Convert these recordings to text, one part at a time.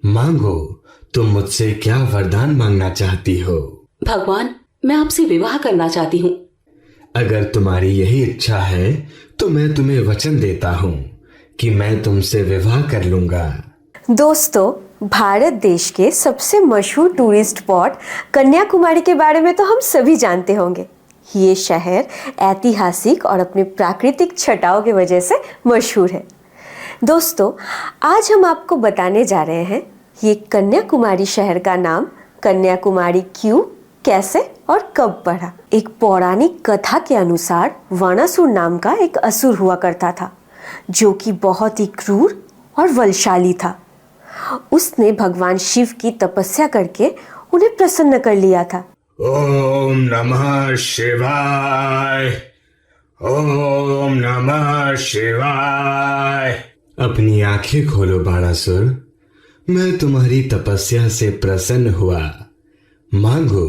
मांगो, तुम मुझसे क्या वरदान मांगना चाहती हो? भगवान, मैं आपसे विवाह करना चाहती हूँ। अगर तुम्हारी यही इच्छा है तो मैं तुम्हें वचन देता हूँ कि मैं तुमसे विवाह कर लूंगा। दोस्तों, भारत देश के सबसे मशहूर टूरिस्ट स्पॉट कन्याकुमारी के बारे में तो हम सभी जानते होंगे। ये शहर ऐतिहासिक और अपने प्राकृतिक छटाओं की वजह से मशहूर है। दोस्तों, आज हम आपको बताने जा रहे हैं ये कन्याकुमारी शहर का नाम कन्याकुमारी क्यों, कैसे और कब पड़ा। एक पौराणिक कथा के अनुसार वानासुर नाम का एक असुर हुआ करता था, जो कि बहुत ही क्रूर और बलशाली था। उसने भगवान शिव की तपस्या करके उन्हें प्रसन्न कर लिया था। ओम नमः शिवाय, ओम नमः शिवाय। अपनी आंखें खोलो बाणासुर, मैं तुम्हारी तपस्या से प्रसन्न हुआ। मांगो,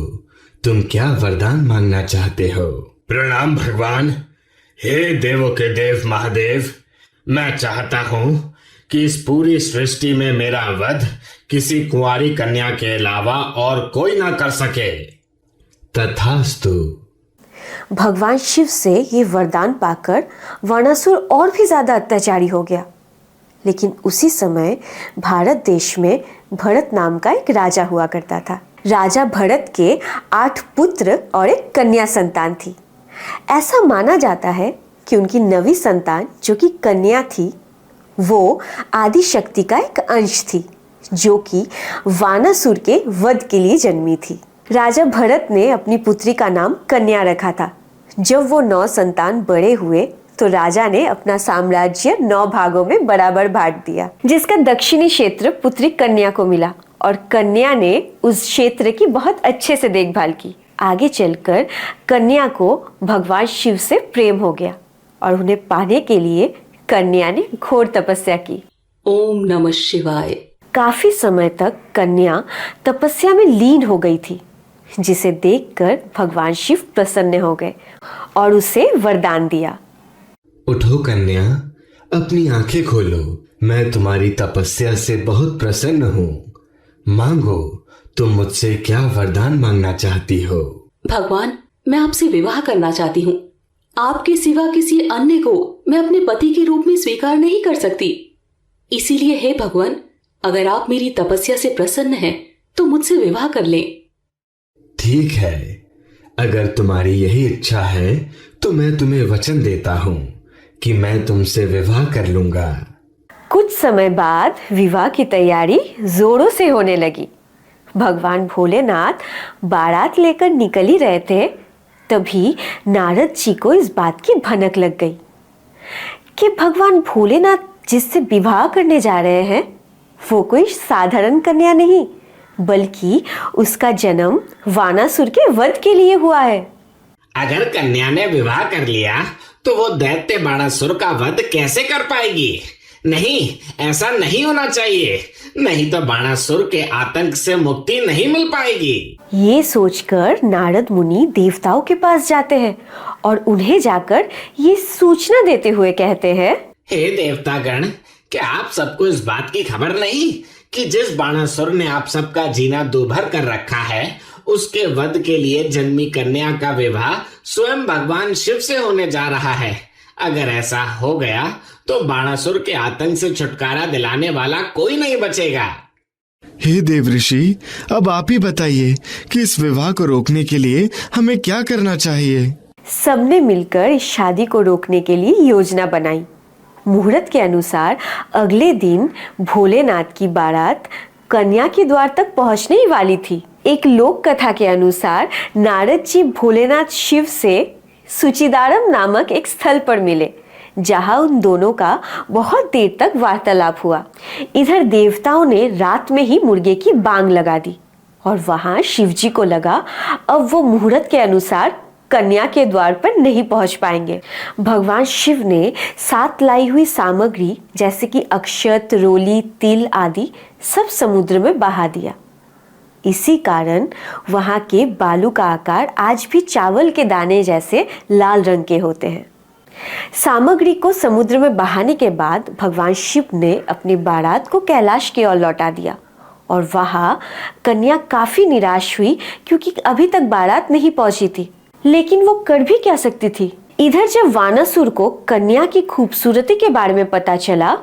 तुम क्या वरदान मांगना चाहते हो? प्रणाम भगवान। हे देवों के देव महादेव, मैं चाहता हूं कि इस पूरी सृष्टि में मेरा वध किसी कुंवारी कन्या के अलावा और कोई ना कर सके। तथास्तु। भगवान शिव से ये वरदान पाकर वानासुर और भी ज्यादा अत्याचारी हो गया। लेकिन उसी समय भारत देश में भरत नाम का एक राजा हुआ करता था। राजा भरत के 8 पुत्र और एक कन्या संतान थी। ऐसा माना जाता है कि उनकी 9वीं संतान, जो कि कन्या थी, वो आदि शक्ति का एक अंश थी, जो कि वानासुर के वध के लिए जन्मी थी। राजा भरत ने अपनी पुत्री का नाम कन्या रखा था। जब वो 9 संतान बड़े हुए तो राजा ने अपना साम्राज्य 9 भागों में बराबर बांट दिया, जिसका दक्षिणी क्षेत्र पुत्री कन्या को मिला और कन्या ने उस क्षेत्र की बहुत अच्छे से देखभाल की। आगे चलकर कन्या को भगवान शिव से प्रेम हो गया और उन्हें पाने के लिए कन्या ने घोर तपस्या की। ओम नमः शिवाय। काफी समय तक कन्या तपस्या में लीन हो गई थी, जिसे देखकर भगवान शिव प्रसन्न हो गए और उसे वरदान दिया। उठो कन्या, अपनी आंखें खोलो, मैं तुम्हारी तपस्या से बहुत प्रसन्न हूँ। मांगो, तुम मुझसे क्या वरदान मांगना चाहती हो? भगवान, मैं आपसे विवाह करना चाहती हूँ। आपके सिवा किसी अन्य को मैं अपने पति के रूप में स्वीकार नहीं कर सकती। इसीलिए हे भगवान, अगर आप मेरी तपस्या से प्रसन्न हैं तो मुझसे विवाह कर लें। ठीक है, अगर तुम्हारी यही इच्छा है तो मैं तुम्हें वचन देता हूँ कि मैं तुमसे विवाह कर लूंगा। कुछ समय बाद विवाह की तैयारी जोरों से होने लगी। भगवान भोलेनाथ बारात लेकर निकल ही रहे थे, तभी नारद जी को इस बात की भनक लग गई कि भगवान भोलेनाथ जिससे विवाह करने जा रहे हैं वो कोई साधारण कन्या नहीं, बल्कि उसका जन्म वानासुर के वध के लिए हुआ है। अगर कन्या ने विवाह कर लिया तो वो दैत्य बाणासुर का वध कैसे कर पाएगी? नहीं, ऐसा नहीं होना चाहिए, नहीं तो बाणासुर के आतंक से मुक्ति नहीं मिल पाएगी। ये सोचकर नारद मुनि देवताओं के पास जाते हैं और उन्हें जाकर ये सूचना देते हुए कहते हैं, हे देवतागण, क्या आप सबको इस बात की खबर नहीं कि जिस बाणासुर ने आप सबका जीना दूभर कर रखा है, उसके वध के लिए जन्मी कन्या का विवाह स्वयं भगवान शिव से होने जा रहा है। अगर ऐसा हो गया तो बाणासुर के आतंक से छुटकारा दिलाने वाला कोई नहीं बचेगा। हे देव ऋषि, अब आप ही बताइए कि इस विवाह को रोकने के लिए हमें क्या करना चाहिए? सबने मिलकर इस शादी को रोकने के लिए योजना बनाई। मुहूर्त के अनुसार अगले दिन भोलेनाथ की बारात कन्या के द्वार तक पहुंचने ही वाली थी। एक लोक कथा के अनुसार नारद जी भोलेनाथ शिव से सुचिदारम नामक एक स्थल पर मिले, जहां उन दोनों का बहुत देर तक वार्तालाप हुआ। इधर देवताओं ने रात में ही मुर्गे की बांग लगा दी और वहां शिव जी को लगा अब वो मुहूर्त के अनुसार कन्या के द्वार पर नहीं पहुंच पाएंगे। भगवान शिव ने साथ लाई हुई सामग्री जैसे कि अक्षत, रोली, तिल आदि सब समुद्र में बहा दिया। इसी कारण वहां के बालू का आकार आज भी चावल के दाने जैसे लाल रंग के होते हैं। सामग्री को समुद्र में बहाने के बाद भगवान शिव ने अपनी बारात को कैलाश की ओर लौटा दिया और वहाँ कन्या काफी निराश हुई क्योंकि अभी तक बारात नहीं पहुंची थी। लेकिन वो कर भी क्या सकती थी। इधर जब वानासुर को कन्या की खूबसूरती के बारे में पता चला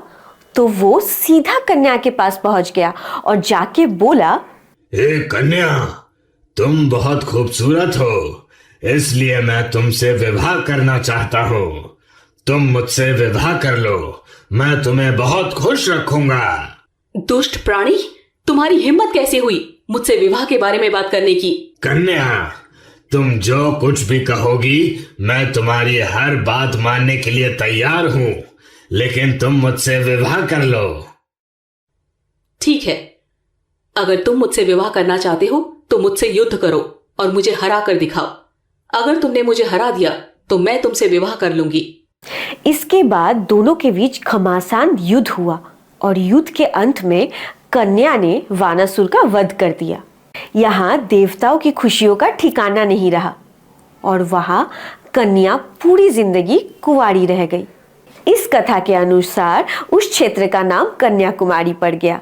तो वो सीधा कन्या के पास पहुंच गया और जाके बोला, हे कन्या, तुम बहुत खूबसूरत हो, इसलिए मैं तुमसे विवाह करना चाहता हूँ। तुम मुझसे विवाह कर लो, मैं तुम्हें बहुत खुश रखूंगा। दुष्ट प्राणी, तुम्हारी हिम्मत कैसे हुई मुझसे विवाह के बारे में बात करने की। कन्या, तुम जो कुछ भी कहोगी मैं तुम्हारी हर बात मानने के लिए तैयार हूँ, लेकिन तुम मुझसे विवाह कर लो। ठीक है, अगर तुम मुझसे विवाह करना चाहते हो तो मुझसे युद्ध करो और मुझे हरा कर दिखाओ। अगर तुमने मुझे हरा दिया तो मैं तुमसे विवाह कर लूंगी। इसके बाद दोनों के बीच घमासान युद्ध हुआ और युद्ध के अंत में कन्या ने वानासुर का वध कर दिया। यहाँ देवताओं की खुशियों का ठिकाना नहीं रहा और वहाँ कन्या पूरी जिंदगी कुंवारी रह गई। इस कथा के अनुसार उस क्षेत्र का नाम कन्याकुमारी पड़ गया।